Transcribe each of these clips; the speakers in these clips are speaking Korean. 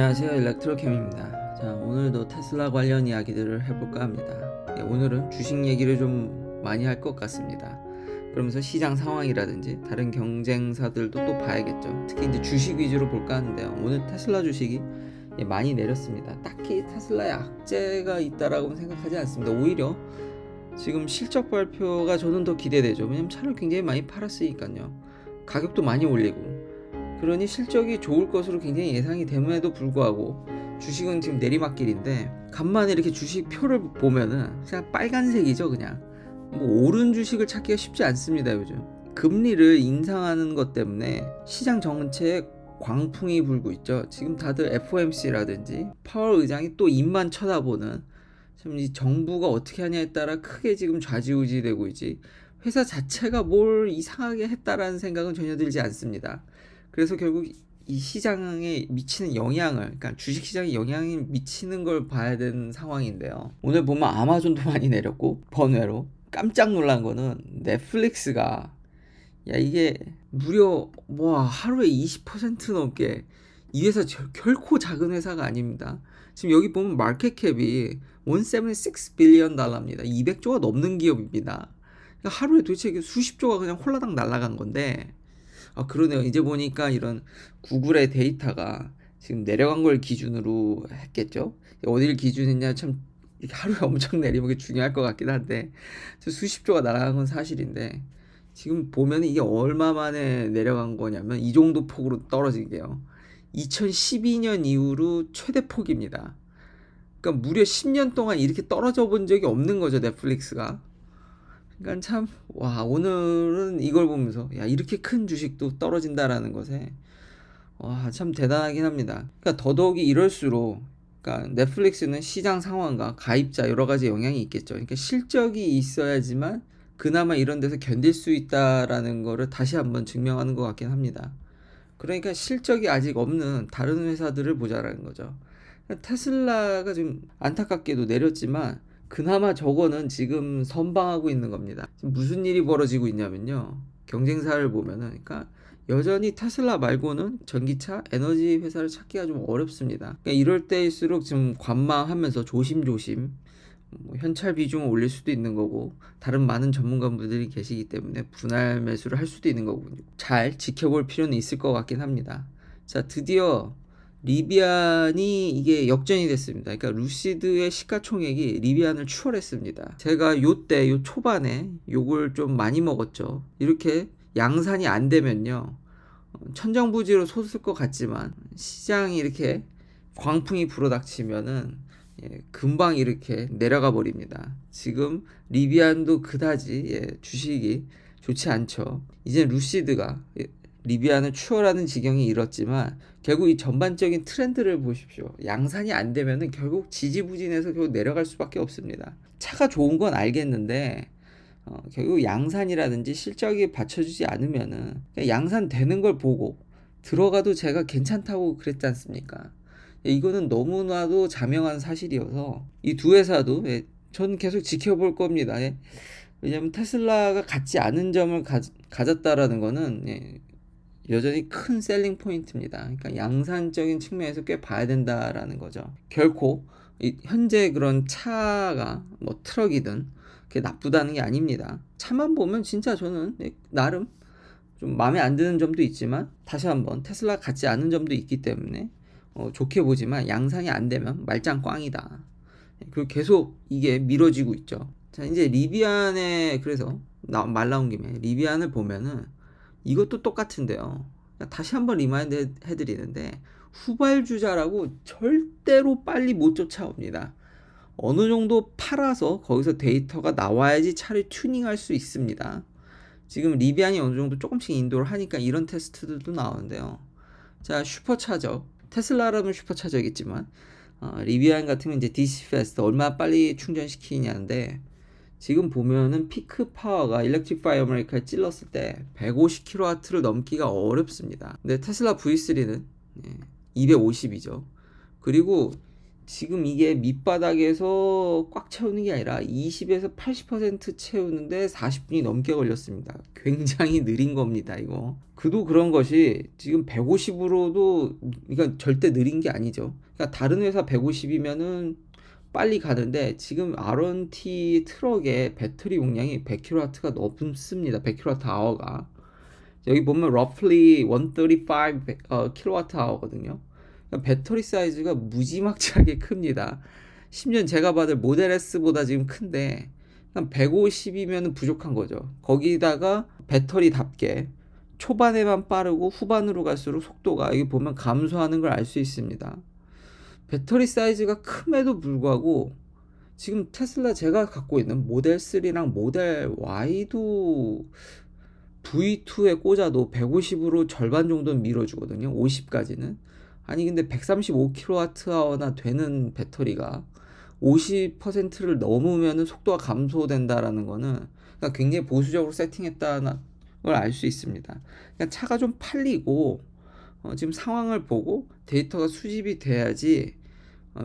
안녕하세요, 일렉트로캠입니다. 자, 오늘도 테슬라 관련 이야기들을 해볼까 합니다. 오늘은 주식 얘기를 좀 많이 할 것 같습니다. 그러면서 시장 상황이라든지 다른 경쟁사들도 또 봐야겠죠. 특히 이제 주식 위주로 볼까 하는데요. 오늘 테슬라 주식이 많이 내렸습니다. 딱히 테슬라에 악재가 있다라고는 생각하지 않습니다. 오히려 지금 실적 발표가 저는 더 기대되죠. 왜냐면 차를 굉장히 많이 팔았으니까요. 가격도 많이 올리고, 그러니 실적이 좋을 것으로 굉장히 예상이 됨에도 불구하고 주식은 지금 내리막길인데, 간만에 이렇게 주식 표를 보면은 그냥 빨간색이죠. 그냥 뭐 오른 주식을 찾기가 쉽지 않습니다. 요즘 금리를 인상하는 것 때문에 시장 전체에 광풍이 불고 있죠. 지금 다들 FOMC라든지 파월 의장이 또 입만 쳐다보는, 참 이 정부가 어떻게 하냐에 따라 크게 지금 좌지우지되고 있지, 회사 자체가 뭘 이상하게 했다라는 생각은 전혀 들지 않습니다. 그래서 결국 이 시장에 미치는 영향을, 그러니까 주식시장에 영향이 미치는 걸 봐야 되는 상황인데요. 오늘 보면 아마존도 많이 내렸고, 번외로 깜짝 놀란 거는 넷플릭스가, 이게 무려 하루에 20% 넘게, 이 회사 결코 작은 회사가 아닙니다. 지금 여기 보면 마켓캡이 176 빌리언 달러입니다. 200조가 넘는 기업입니다. 그러니까 하루에 도대체 수십조가 그냥 홀라당 날아간 건데, 그러네요. 이제 보니까 이런 구글의 데이터가 지금 내려간 걸 기준으로 했겠죠. 어딜 기준했냐, 참 이렇게 하루에 엄청 내리면 게 중요할 것 같긴 한데, 수십조가 날아간 건 사실인데, 지금 보면 이게 얼마 만에 내려간 거냐면 이 정도 폭으로 떨어진 게요, 2012년 이후로 최대 폭입니다. 그러니까 무려 10년 동안 이렇게 떨어져 본 적이 없는 거죠, 넷플릭스가. 그러니까 참, 오늘은 이걸 보면서 이렇게 큰 주식도 떨어진다라는 것에 참 대단하긴 합니다. 그러니까 더더욱이 이럴수록, 그러니까 넷플릭스는 시장 상황과 가입자 여러 가지 영향이 있겠죠. 그러니까 실적이 있어야지만 그나마 이런 데서 견딜 수 있다라는 거를 다시 한번 증명하는 것 같긴 합니다. 그러니까 실적이 아직 없는 다른 회사들을 보자라는 거죠. 테슬라가 지금 안타깝게도 내렸지만 그나마 저거는 지금 선방하고 있는 겁니다. 지금 무슨 일이 벌어지고 있냐면요, 경쟁사를 보면은, 그러니까 여전히 테슬라 말고는 전기차 에너지 회사를 찾기가 좀 어렵습니다. 그러니까 이럴 때일수록 지금 관망하면서 조심조심 현찰 비중을 올릴 수도 있는 거고, 다른 많은 전문가분들이 계시기 때문에 분할 매수를 할 수도 있는 거군요. 잘 지켜볼 필요는 있을 것 같긴 합니다. 자, 드디어 리비안이 이게 역전이 됐습니다. 그러니까 루시드의 시가총액이 리비안을 추월했습니다. 제가 요 초반에 요걸 좀 많이 먹었죠. 이렇게 양산이 안 되면요, 천정부지로 솟을 것 같지만 시장이 이렇게 광풍이 불어닥치면은 금방 이렇게 내려가 버립니다. 지금 리비안도 그다지 주식이 좋지 않죠. 이제 루시드가 리비안을 추월하는 지경이 이렇지만 결국 이 전반적인 트렌드를 보십시오. 양산이 안 되면은 결국 지지부진해서 결국 내려갈 수밖에 없습니다. 차가 좋은 건 알겠는데, 결국 양산이라든지 실적이 받쳐주지 않으면은 그냥 양산되는 걸 보고 들어가도 제가 괜찮다고 그랬지 않습니까? 이거는 너무나도 자명한 사실이어서 이 두 회사도 전 계속 지켜볼 겁니다. 왜냐하면 테슬라가 갖지 않은 점을 가졌다라는 거는 여전히 큰 셀링 포인트입니다. 그러니까 양산적인 측면에서 꽤 봐야 된다라는 거죠. 결코 현재 그런 차가 뭐 트럭이든 그게 나쁘다는 게 아닙니다. 차만 보면 진짜 저는 나름 좀 마음에 안 드는 점도 있지만, 다시 한번 테슬라 같지 않은 점도 있기 때문에 좋게 보지만 양산이 안 되면 말짱 꽝이다. 그리고 계속 이게 미뤄지고 있죠. 자, 이제 리비안에, 그래서 말 나온 김에 리비안을 보면은 이것도 똑같은데요. 다시 한번 리마인드 해드리는데, 후발주자라고 절대로 빨리 못 쫓아옵니다. 어느 정도 팔아서 거기서 데이터가 나와야지 차를 튜닝할 수 있습니다. 지금 리비안이 어느 정도 조금씩 인도를 하니까 이런 테스트들도 나오는데요. 자, 슈퍼차저, 테슬라라면 슈퍼차저겠지만 리비안 같으면 이제 DC 패스트 얼마나 빨리 충전시키냐인데, 지금 보면은 피크 파워가 일렉트리파이 아메리카에 찔렀을 때 150kW를 넘기가 어렵습니다. 근데 테슬라 V3는 250이죠. 그리고 지금 이게 밑바닥에서 꽉 채우는 게 아니라 20에서 80% 채우는데 40분이 넘게 걸렸습니다. 굉장히 느린 겁니다, 이거. 그도 그런 것이 지금 150으로도, 그러니까 절대 느린 게 아니죠. 그러니까 다른 회사 150이면은 빨리 가는데 지금 R1T 트럭의 배터리 용량이 100kW가 넘습니다. 100kWh가. 여기 보면 roughly 135 kWh거든요. 배터리 사이즈가 무지막지하게 큽니다. 심지어 제가 받을 모델 S보다 지금 큰데 150이면 부족한 거죠. 거기다가 배터리답게 초반에만 빠르고 후반으로 갈수록 속도가 여기 보면 감소하는 걸 알 수 있습니다. 배터리 사이즈가 큼에도 불구하고 지금 테슬라 제가 갖고 있는 모델 3랑 모델 Y도 V2에 꽂아도 150으로 절반 정도는 밀어주거든요. 50까지는. 아니 근데 135kWh나 되는 배터리가 50%를 넘으면 속도가 감소된다라는 거는 그러니까 굉장히 보수적으로 세팅했다는 걸 알 수 있습니다. 그러니까 차가 좀 팔리고 지금 상황을 보고 데이터가 수집이 돼야지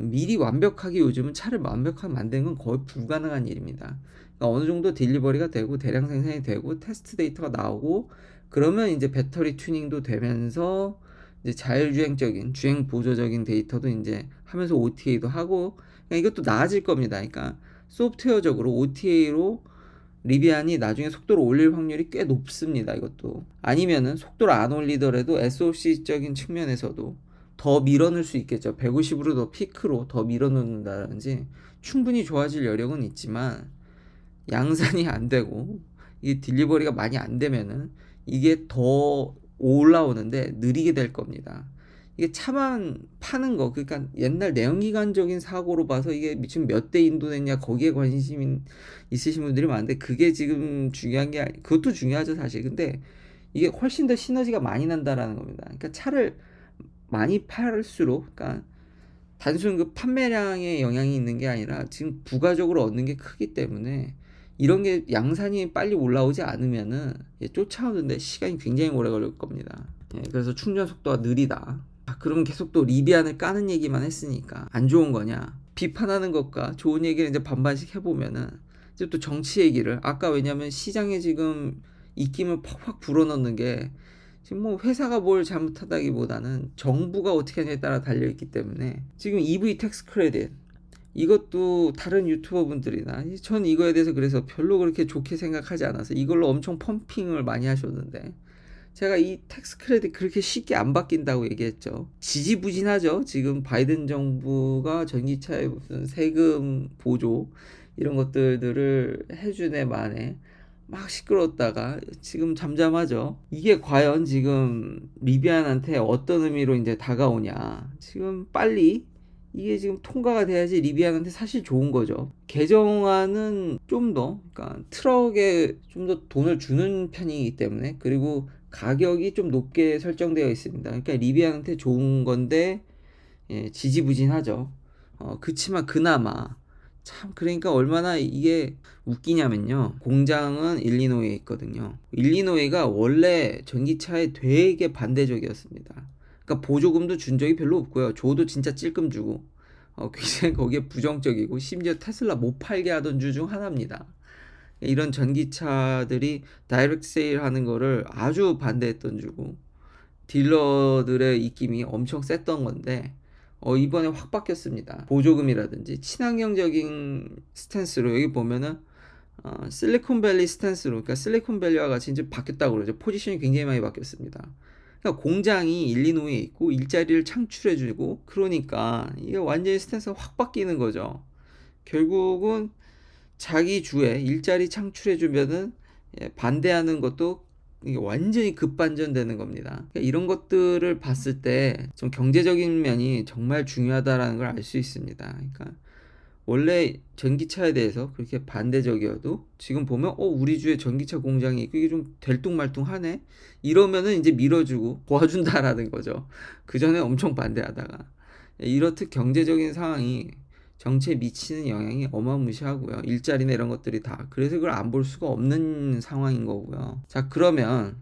미리 완벽하게 요즘은 차를 완벽하게 만드는 건 거의 불가능한 일입니다. 그러니까 어느 정도 딜리버리가 되고 대량 생산이 되고 테스트 데이터가 나오고 그러면 이제 배터리 튜닝도 되면서 이제 자율주행적인 주행 보조적인 데이터도 이제 하면서 OTA도 하고 그러니까 이것도 나아질 겁니다. 그러니까 소프트웨어적으로 OTA로 리비안이 나중에 속도를 올릴 확률이 꽤 높습니다. 이것도 아니면은 속도를 안 올리더라도 SOC적인 측면에서도 더 밀어넣을 수 있겠죠. 150으로 더 피크로 더 밀어넣는다든지 충분히 좋아질 여력은 있지만 양산이 안 되고 이게 딜리버리가 많이 안 되면은 이게 더 올라오는데 느리게 될 겁니다. 이게 차만 파는 거, 그러니까 옛날 내연기관적인 사고로 봐서 이게 지금 몇 대 인도됐냐 거기에 관심 있으신 분들이 많은데 그게 지금 중요한 게 그것도 중요하죠 사실. 근데 이게 훨씬 더 시너지가 많이 난다라는 겁니다. 그러니까 차를 많이 팔수록, 그러니까 단순 그 판매량에 영향이 있는 게 아니라 지금 부가적으로 얻는 게 크기 때문에 이런 게 양산이 빨리 올라오지 않으면은 쫓아오는데 시간이 굉장히 오래 걸릴 겁니다. 그래서 충전 속도가 느리다. 그러면 계속 또 리비안을 까는 얘기만 했으니까 안 좋은 거냐? 비판하는 것과 좋은 얘기를 이제 반반씩 해보면은 이제 또 정치 얘기를 아까 왜냐면 시장에 지금 입김을 팍팍 불어넣는 게 지금 뭐 회사가 뭘 잘못하다기보다는 정부가 어떻게 하냐에 따라 달려있기 때문에 지금 EV 텍스 크레딧 이것도 다른 유튜버 분들이나 전 이거에 대해서 그래서 별로 그렇게 좋게 생각하지 않아서 이걸로 엄청 펌핑을 많이 하셨는데 제가 이 텍스 크레딧 그렇게 쉽게 안 바뀐다고 얘기했죠. 지지부진하죠. 지금 바이든 정부가 전기차에 무슨 세금 보조 이런 것들을 해주네 만에 막 시끄러웠다가 지금 잠잠하죠. 이게 과연 지금 리비안한테 어떤 의미로 이제 다가오냐. 지금 빨리 이게 지금 통과가 돼야지 리비안한테 사실 좋은 거죠. 개정안은 좀 더, 그러니까 트럭에 좀 더 돈을 주는 편이기 때문에 그리고 가격이 좀 높게 설정되어 있습니다. 그러니까 리비안한테 좋은 건데 지지부진하죠. 그치만 그나마 참 그러니까 얼마나 이게 웃기냐면요. 공장은 일리노이에 있거든요. 일리노이가 원래 전기차에 되게 반대적이었습니다. 그러니까 보조금도 준 적이 별로 없고요. 줘도 진짜 찔끔 주고 굉장히 거기에 부정적이고 심지어 테슬라 못 팔게 하던 주 중 하나입니다. 이런 전기차들이 다이렉트 세일 하는 거를 아주 반대했던 주고 딜러들의 입김이 엄청 셌던 건데 이번에 확 바뀌었습니다. 보조금이라든지 친환경적인 스탠스로 여기 보면은 실리콘밸리 스탠스로 그러니까 실리콘밸리와 같이 이제 바뀌었다고 그러죠. 포지션이 굉장히 많이 바뀌었습니다. 그러니까 공장이 일리노이에 있고 일자리를 창출해주고 그러니까 이게 완전히 스탠스가 확 바뀌는 거죠. 결국은 자기 주에 일자리 창출해주면은 반대하는 것도 이게 완전히 급반전되는 겁니다. 그러니까 이런 것들을 봤을 때 좀 경제적인 면이 정말 중요하다라는 걸 알 수 있습니다. 그러니까 원래 전기차에 대해서 그렇게 반대적이어도 지금 보면 우리 주에 전기차 공장이 있고 이게 좀 들뚱말뚱하네 이러면은 이제 밀어주고 도와준다라는 거죠. 그 전에 엄청 반대하다가 이렇듯 경제적인 상황이 정치에 미치는 영향이 어마무시하고요. 일자리나 이런 것들이 다. 그래서 그걸 안 볼 수가 없는 상황인 거고요. 자, 그러면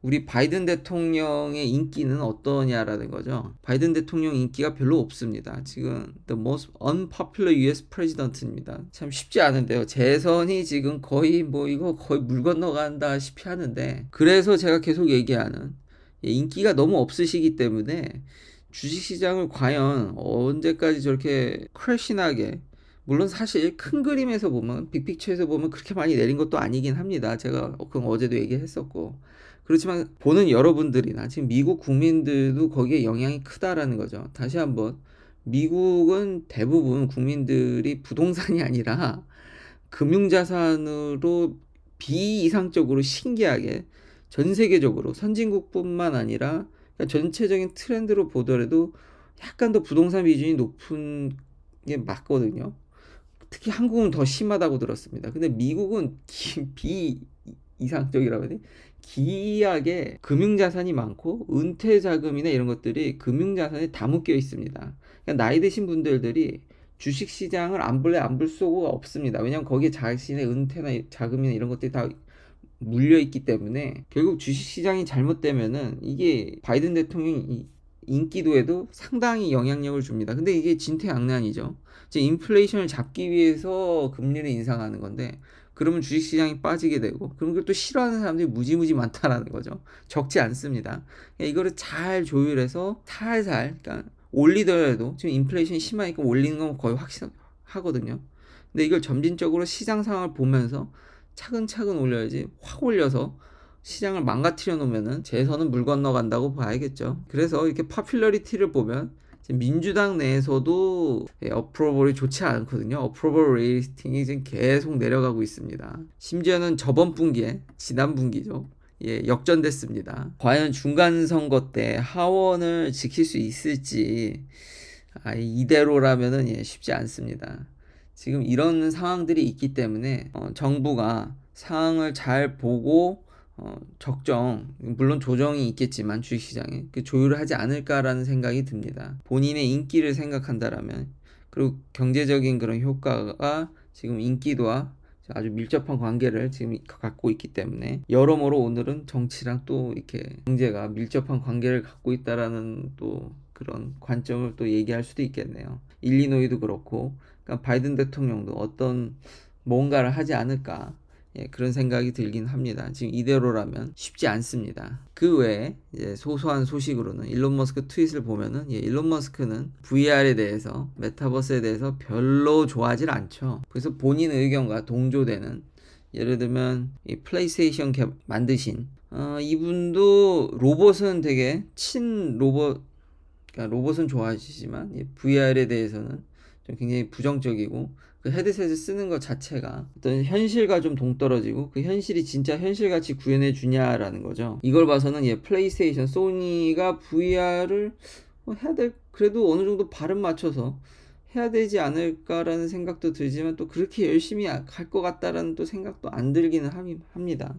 우리 바이든 대통령의 인기는 어떠냐라는 거죠. 바이든 대통령 인기가 별로 없습니다. 지금 the most unpopular US president입니다. 참 쉽지 않은데요. 재선이 지금 거의 이거 거의 물 건너간다시피 하는데, 그래서 제가 계속 얘기하는, 인기가 너무 없으시기 때문에 주식시장을 과연 언제까지 저렇게 크래시나게, 물론 사실 큰 그림에서 보면, 빅픽처에서 보면 그렇게 많이 내린 것도 아니긴 합니다. 제가 그건 어제도 얘기했었고. 그렇지만 보는 여러분들이나 지금 미국 국민들도 거기에 영향이 크다라는 거죠. 다시 한번, 미국은 대부분 국민들이 부동산이 아니라 금융자산으로 비이상적으로 신기하게 전 세계적으로 선진국뿐만 아니라 전체적인 트렌드로 보더라도 약간 더 부동산 비중이 높은 게 맞거든요. 특히 한국은 더 심하다고 들었습니다. 근데 미국은 비이상적이라고 해야 돼? 기이하게 금융자산이 많고 은퇴 자금이나 이런 것들이 금융자산에 다 묶여 있습니다. 그러니까 나이 드신 분들이 주식시장을 안 볼래 안 볼 수가 없습니다. 왜냐하면 거기에 자신의 은퇴나 자금이나 이런 것들이 다 물려 있기 때문에 결국 주식시장이 잘못되면은 이게 바이든 대통령 인기도에도 상당히 영향력을 줍니다. 근데 이게 진퇴양난이죠. 이제 인플레이션을 잡기 위해서 금리를 인상하는 건데, 그러면 주식시장이 빠지게 되고, 그럼 그걸 또 싫어하는 사람들이 무지무지 많다라는 거죠. 적지 않습니다. 그러니까 이거를 잘 조율해서 살살, 그러니까 올리더라도 지금 인플레이션이 심하니까 올리는 건 거의 확실하거든요. 근데 이걸 점진적으로 시장 상황을 보면서 차근차근 올려야지, 확 올려서 시장을 망가뜨려 놓으면은 재선은 물 건너간다고 봐야겠죠. 그래서 이렇게 파퓰러리티를 보면 민주당 내에서도 어프로벌이 좋지 않거든요. 어프로벌 레이팅이 지금 계속 내려가고 있습니다. 심지어는 저번 분기에, 지난 분기죠, 역전됐습니다. 과연 중간 선거 때 하원을 지킬 수 있을지, 이대로라면은 쉽지 않습니다. 지금 이런 상황들이 있기 때문에 정부가 상황을 잘 보고 적정, 물론 조정이 있겠지만 주식시장에 그 조율을 하지 않을까라는 생각이 듭니다. 본인의 인기를 생각한다라면, 그리고 경제적인 그런 효과가 지금 인기도와 아주 밀접한 관계를 지금 갖고 있기 때문에, 여러모로 오늘은 정치랑 또 이렇게 경제가 밀접한 관계를 갖고 있다라는 또 그런 관점을 또 얘기할 수도 있겠네요. 일리노이도 그렇고, 그러니까 바이든 대통령도 어떤 뭔가를 하지 않을까, 그런 생각이 들긴 합니다. 지금 이대로라면 쉽지 않습니다. 그 외에 소소한 소식으로는 일론 머스크 트윗을 보면은, 일론 머스크는 VR에 대해서, 메타버스에 대해서 별로 좋아하질 않죠. 그래서 본인 의견과 동조되는, 예를 들면 이 플레이스테이션 만드신 이분도 로봇은 되게 그러니까 로봇은 좋아하시지만 VR에 대해서는 좀 굉장히 부정적이고, 그 헤드셋을 쓰는 것 자체가 어떤 현실과 좀 동떨어지고, 그 현실이 진짜 현실같이 구현해 주냐라는 거죠. 이걸 봐서는 플레이스테이션, 소니가 VR을 그래도 어느 정도 발음 맞춰서 해야 되지 않을까라는 생각도 들지만, 또 그렇게 열심히 갈 것 같다라는 또 생각도 안 들기는 합니다.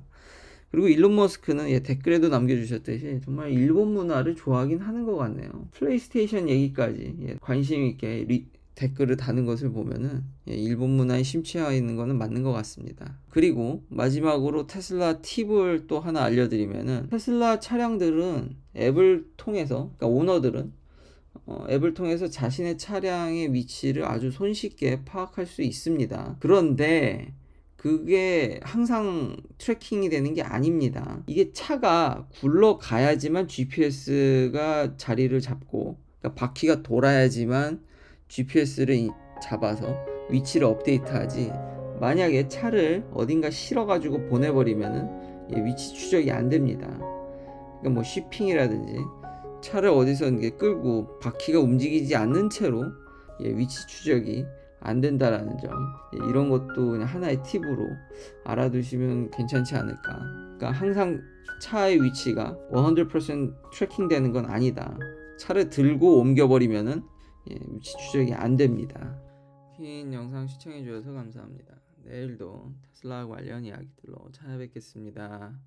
그리고 일론 머스크는 댓글에도 남겨주셨듯이 정말 일본 문화를 좋아하긴 하는 것 같네요. 플레이스테이션 얘기까지 관심 있게 댓글을 다는 것을 보면은 일본 문화에 심취해 있는 거는 맞는 것 같습니다. 그리고 마지막으로 테슬라 팁을 또 하나 알려드리면은, 테슬라 차량들은 앱을 통해서, 그러니까 오너들은 앱을 통해서 자신의 차량의 위치를 아주 손쉽게 파악할 수 있습니다. 그런데 그게 항상 트래킹이 되는 게 아닙니다. 이게 차가 굴러가야지만 GPS가 자리를 잡고, 그러니까 바퀴가 돌아야지만 GPS를 잡아서 위치를 업데이트하지, 만약에 차를 어딘가 실어가지고 보내버리면은 위치 추적이 안 됩니다. 그러니까 쇼핑이라든지 차를 어디서 끌고 바퀴가 움직이지 않는 채로 위치 추적이 안 된다라는 점, 이런 것도 그냥 하나의 팁으로 알아두시면 괜찮지 않을까. 그러니까 항상 차의 위치가 100% 트래킹 되는 건 아니다. 차를 들고 옮겨버리면은 위치 추적이 안 됩니다. 긴 영상 시청해 주셔서 감사합니다. 내일도 테슬라 관련 이야기들로 찾아뵙겠습니다.